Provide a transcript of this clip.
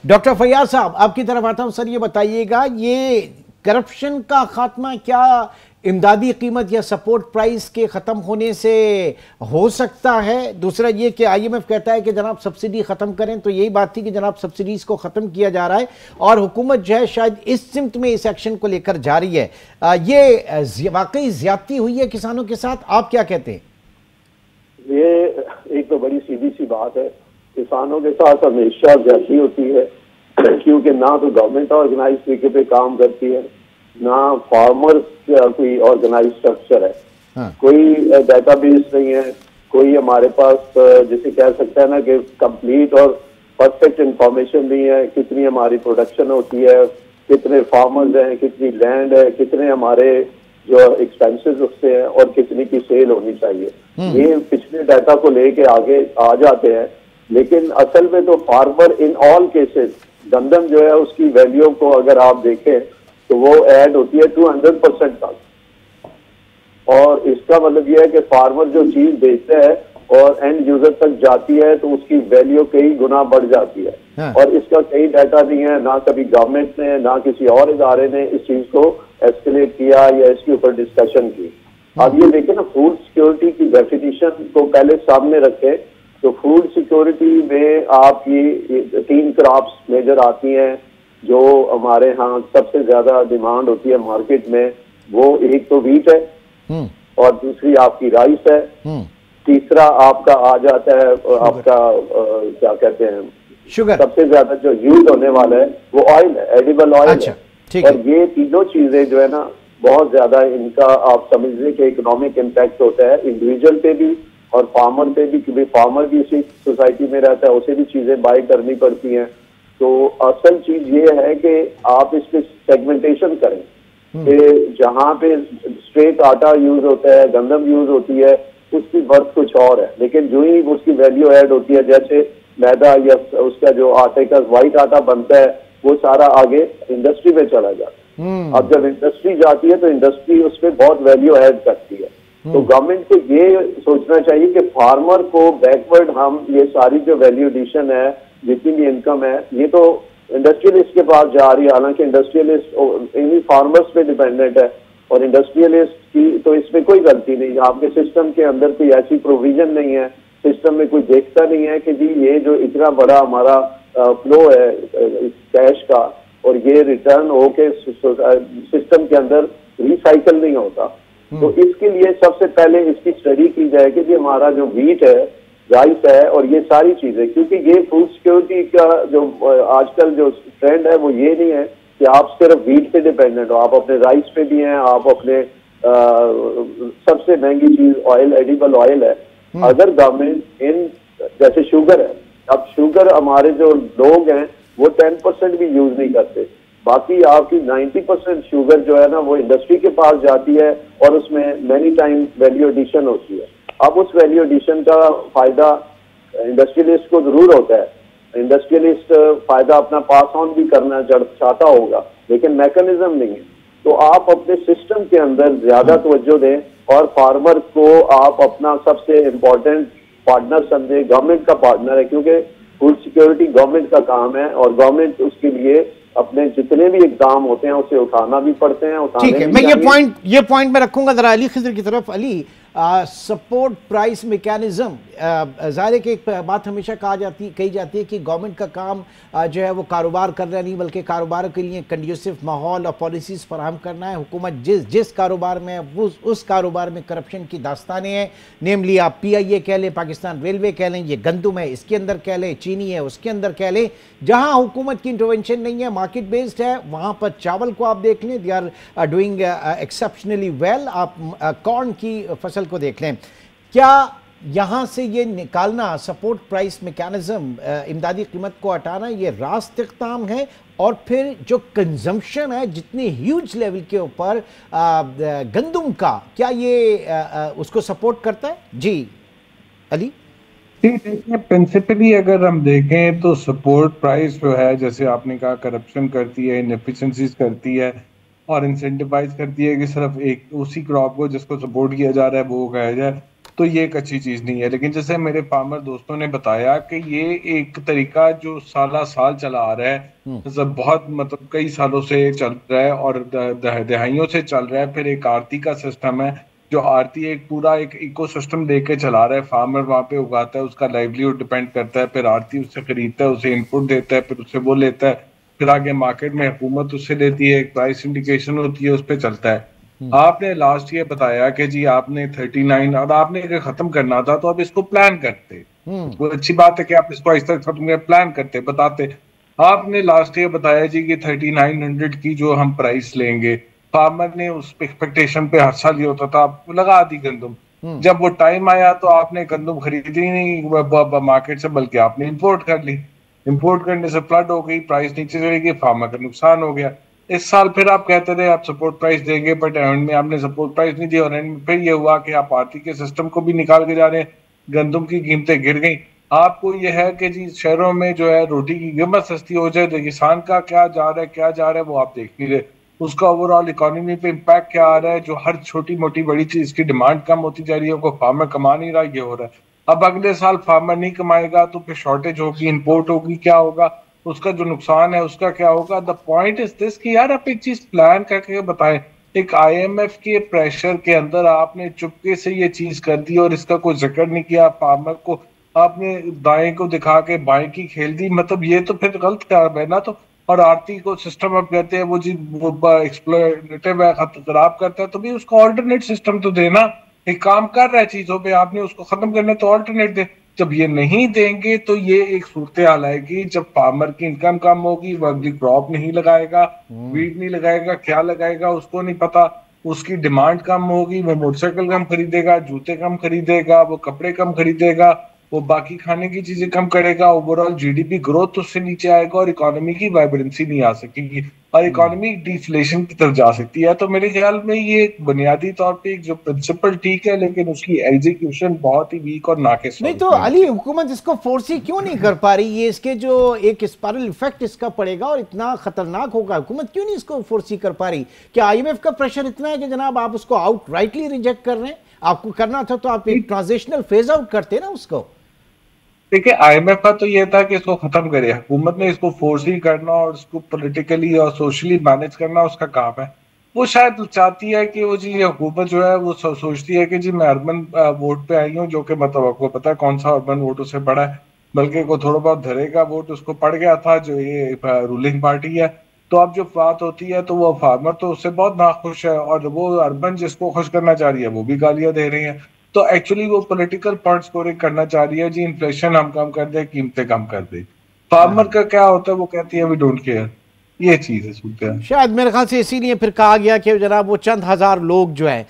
Doctor Faiyaz साहब आपकी तरफ आता हूं। सर ये बताइएगा, ये करप्शन का खात्मा क्या इमदादी कीमत या सपोर्ट प्राइस के ख़त्म होने से हो सकता है? दूसरा ये कि IMF कहता है कि जनाब सब्सिडी ख़त्म करें, तो यही बात थी कि जनाब सब्सिडीज को ख़त्म किया जा रहा है और हुकूमत जो है शायद इस सिमत में इस एक्शन को लेकर जा रही है। ये वाकई ज्यादती हुई है किसानों के साथ, आप क्या कहते हैं? ये एक तो बड़ी सीधी सी बात है, किसानों के साथ हमेशा ज्यादती होती है क्योंकि ना तो गवर्नमेंट ऑर्गेनाइज तरीके पे काम करती है, ना फार्मर का कोई ऑर्गेनाइज स्ट्रक्चर है। हाँ। कोई डेटाबेस नहीं है, कोई हमारे पास जिसे कह सकते हैं ना कि कंप्लीट और परफेक्ट इंफॉर्मेशन नहीं है, कितनी हमारी प्रोडक्शन होती है, कितने फार्मर्स हैं, कितनी लैंड है, कितने हमारे जो एक्सपेंसेस उससे हैं और कितनी की सेल होनी चाहिए। ये पिछले डाटा को लेके आगे आ जाते हैं, लेकिन असल में तो फार्मर इन ऑल केसेस गंदम जो है उसकी वैल्यू को अगर आप देखें तो वो ऐड होती है 200% तक। और इसका मतलब यह है कि फार्मर जो चीज बेचता है और एंड यूजर तक जाती है तो उसकी वैल्यू कई गुना बढ़ जाती है। हाँ। और इसका कई डाटा नहीं है, ना कभी गवर्नमेंट ने ना किसी और इदारे ने इस चीज को एस्केलेट किया या इसके ऊपर डिस्कशन की। अब ये देखें ना, फूड सिक्योरिटी की डेफिनेशन को पहले सामने रखें तो फूड सिक्योरिटी में आपकी 3 क्रॉप्स मेजर आती हैं जो हमारे यहाँ सबसे ज्यादा डिमांड होती है मार्केट में। वो एक तो वीट है और दूसरी आपकी राइस है, तीसरा आपका आ जाता है आपका क्या कहते हैं शुगर। सबसे ज्यादा जो यूज होने वाला है वो ऑयल है, एडिबल ऑयल। अच्छा, है। और ये तीनों चीजें जो है ना बहुत ज्यादा इनका आप समझिए कि इकोनॉमिक इम्पैक्ट होता है इंडिविजुअल पे भी और फार्मर पे भी, क्योंकि फार्मर भी इसी सोसाइटी में रहता है, उसे भी चीजें बाय करनी पड़ती हैं। तो असल चीज ये है कि आप इस पे सेगमेंटेशन करें कि जहाँ पे स्ट्रेट आटा यूज होता है, गंदम यूज होती है, उसकी वर्थ कुछ और है, लेकिन जो ही उसकी वैल्यू ऐड होती है, जैसे मैदा या उसका जो आटे का व्हाइट आटा बनता है वो सारा आगे इंडस्ट्री में चला जाता है। अब जब इंडस्ट्री जाती है तो इंडस्ट्री उस पर बहुत वैल्यू ऐड करती है। तो गवर्नमेंट को ये सोचना चाहिए कि फार्मर को बैकवर्ड हम ये सारी जो वैल्यू एडिशन है, जितनी भी इनकम है, ये तो इंडस्ट्रियलिस्ट के पास जा रही है। हालांकि इंडस्ट्रियलिस्ट इन्हीं फार्मर्स पे डिपेंडेंट है और इंडस्ट्रियलिस्ट की तो इसमें कोई गलती नहीं है। आपके सिस्टम के अंदर कोई ऐसी प्रोविजन नहीं है, सिस्टम में कोई देखता नहीं है कि जी ये जो इतना बड़ा हमारा फ्लो है कैश का और ये रिटर्न होके सिस्टम के अंदर रिसाइकल नहीं होता। तो इसके लिए सबसे पहले इसकी स्टडी की जाए कि जी हमारा जो वीट है, राइस है और ये सारी चीजें, क्योंकि ये फूड सिक्योरिटी का जो आजकल जो ट्रेंड है वो ये नहीं है कि आप सिर्फ वीट पे डिपेंडेंट हो, आप अपने राइस पे भी हैं, आप अपने सबसे महंगी चीज ऑयल, एडिबल ऑयल है। अगर गवर्नमेंट इन जैसे शुगर है, अब शुगर हमारे जो लोग हैं वो 10% भी यूज नहीं करते, बाकी आपकी 90% शुगर जो है ना वो इंडस्ट्री के पास जाती है और उसमें मैनी टाइम वैल्यू एडिशन होती है। अब उस वैल्यू एडिशन का फायदा इंडस्ट्रियलिस्ट को जरूर होता है, इंडस्ट्रियलिस्ट फायदा अपना पास ऑन भी करना चाहता होगा, लेकिन मैकेनिज्म नहीं है। तो आप अपने सिस्टम के अंदर ज्यादा तवज्जो दें और फार्मर को आप अपना सबसे इम्पोर्टेंट पार्टनर समझे। गवर्नमेंट का पार्टनर है क्योंकि फूड सिक्योरिटी गवर्नमेंट का काम है और गवर्नमेंट उसके लिए अपने जितने भी एग्जाम होते हैं उसे उठाना भी पड़ते हैं। ठीक है, मैं ये पॉइंट में रखूंगा जरा अली खिजर की तरफ। अली, सपोर्ट प्राइस मैकेनिज्म, ज़ाहिर है कि एक बात हमेशा कही जाती है कि गवर्नमेंट का काम जो है वो कारोबार करना नहीं बल्कि कारोबार के लिए कंड्यूसिव माहौल और पॉलिसीज़ फराहम करना है। हुकूमत जिस कारोबार में उस कारोबार में करप्शन की दास्तानें हैं, नेमली आप PIA कह लें, पाकिस्तान रेलवे कह लें, ये गंदुम है इसके अंदर कह लें, चीनी है उसके अंदर कह लें, जहाँ हुकूमत की इंटरवेंशन नहीं है, मार्केट बेस्ड है, वहाँ पर चावल को आप देख लें, they are doing exceptionally well. आप कॉर्न की फसल को देख लें। क्या यहां से ये निकालना सपोर्ट प्राइस मैकेनिज्म, इमदादी कीमत को हटाना, ये रास्त इक़दाम है? और फिर जो कंजम्पशन है जितने ह्यूज लेवल के ऊपर गंदुम का, क्या ये उसको सपोर्ट करता है? जी अली। देखिए, प्रिंसिपली अगर हम देखें तो सपोर्ट प्राइस जो है, जैसे आपने कहा, करप्शन करती है, इनएफिशिएंसीज करती है और इंसेंटिवाइज करती है कि सिर्फ एक उसी क्रॉप को जिसको सपोर्ट किया जा रहा है वो उगाया जाए। तो ये एक अच्छी चीज नहीं है। लेकिन जैसे मेरे फार्मर दोस्तों ने बताया कि ये एक तरीका जो साला साल चला आ रहा है, मतलब बहुत मतलब कई सालों से चल रहा है और दहाइयों से चल रहा है। फिर एक आरती का सिस्टम है, जो आरती एक पूरा एक इकोसिस्टम लेके चला रहा है। फार्मर वहां पे उगाता है, उसका लाइवलीहुड डिपेंड करता है, फिर आरती उससे खरीदता है, उसे इनपुट देता है, फिर उससे वो लेता है, फिर आगे मार्केट में हुकूमत उससे लेती है, एक प्राइस इंडिकेशन होती है, उस पर चलता है। आपने लास्ट ईयर बताया कि जी आपने 39, और आपने अगर खत्म करना था तो आप इसको प्लान करते। वो अच्छी बात है कि आप इसको इस तरह खत्म कर प्लान करते बताते। आपने लास्ट ईयर बताया जी कि 3900 की जो हम प्राइस लेंगे, फार्मर ने उस एक्सपेक्टेशन पे हर साल ये होता था, आप लगा दी गंदम। जब वो टाइम आया तो आपने गंदम खरीदी नहीं मार्केट से, बल्कि आपने इंपोर्ट कर ली। इंपोर्ट करने से फ्लड हो गई, प्राइस नीचे चली गई, फार्मर का नुकसान हो गया। इस साल फिर आप कहते रहे आप सपोर्ट प्राइस देंगे, बट एंड में आपने सपोर्ट प्राइस नहीं दिया, और एंड में फिर ये हुआ कि आप आरती के सिस्टम को भी निकाल के जा रहे हैं, गंदम की कीमतें गिर गई। आपको यह है कि जी शहरों में जो है रोटी की कीमत सस्ती हो जाए, तो किसान का क्या जा रहा है, क्या जा रहा है वो आप देख नहीं रहे। उसका ओवरऑल इकोनॉमी पे इम्पैक्ट क्या आ रहा है, जो हर छोटी मोटी बड़ी चीज की डिमांड कम होती जा रही है, वो फार्मर कमा नहीं रहा, ये हो रहा है। अब अगले साल फार्मर नहीं कमाएगा तो फिर शॉर्टेज होगी, इंपोर्ट होगी, क्या होगा, उसका जो नुकसान है उसका क्या होगा। द पॉइंट इज दिस कि यार आप एक चीज प्लान करके बताएं। एक आईएमएफ के प्रेशर के अंदर आपने चुपके से ये चीज कर दी और इसका कोई जिक्र नहीं किया। फार्मर को आपने दाएं को दिखा के बाएं की खेल दी, मतलब ये तो फिर गलत काम है ना। तो और आरती को सिस्टम आप कहते हैं वो जी वो एक्सप्लोरेटिव है, खराब करता है, तो भी उसको ऑल्टरनेट सिस्टम तो देना। एक काम कर रहा है चीजों पे, आपने उसको खत्म करना है तो ऑल्टरनेट दे। जब ये नहीं देंगे तो ये एक सूरत हाल आएगी, जब फार्मर की इनकम कम होगी, वो अगली क्रॉप नहीं लगाएगा, वीट नहीं लगाएगा, क्या लगाएगा उसको नहीं पता, उसकी डिमांड कम होगी, वो मोटरसाइकिल कम खरीदेगा, जूते कम खरीदेगा, वो कपड़े कम खरीदेगा, वो बाकी खाने की चीजें कम करेगा, ओवरऑल जीडीपी ग्रोथ उससे नीचे आएगा और इकोनॉमी की वाइब्रेंसी नहीं आ सकेगी और इकोनॉमी डिफ्लेशन की तरफ जा सकती है। तो मेरे ख्याल में ये बुनियादी तौर पे एक जो प्रिंसिपल ठीक है, लेकिन उसकी एग्जीक्यूशन बहुत ही वीक और नाकिस नहीं तो अली, हुकूमत इसको फोर्स ही क्यों नहीं कर पा रही? ये इसके जो एक स्पाइरल इफेक्ट इसका पड़ेगा और इतना खतरनाक होगा, हुकूमत क्यों नहीं इसको फोर्स ही कर पा रही? क्या आईएमएफ का प्रेशर इतना है कि जनाब आप उसको आउट राइटली रिजेक्ट कर रहे हैं? आपको करना था तो आप एक ट्रांजिशनल फेज आउट करते ना उसको। देखिए, आईएमएफ का तो ये था कि इसको खत्म करे, हुकूमत ने इसको फोर्स ही करना और इसको पॉलिटिकली और सोशली मैनेज करना उसका काम है। वो शायद चाहती है कि वो जी हुकूमत जो है वो सोचती है कि जी मैं अर्बन वोट पे आई हूँ, जो कि मतलब आपको पता है कौन सा अर्बन वोट उसे पड़ा है, बल्कि को थोड़ा बहुत धरेगा वोट उसको पड़ गया था जो ये रूलिंग पार्टी है। तो अब जो बात होती है तो वो फार्मर तो उससे बहुत नाखुश है, और वो अर्बन जिसको खुश करना चाह रही है वो भी गालियां दे रही हैं। तो एक्चुअली वो पॉलिटिकल पॉइंट स्कोरिंग करना चाह रही है जी, इन्फ्लेशन हम कम कर दे, कीमतें कम कर दे। फार्मर का क्या होता है, वो कहती है वी डोंट केयर। ये चीज है सूरत। शायद मेरे ख्याल से इसीलिए फिर कहा गया कि जनाब वो चंद हजार लोग जो हैं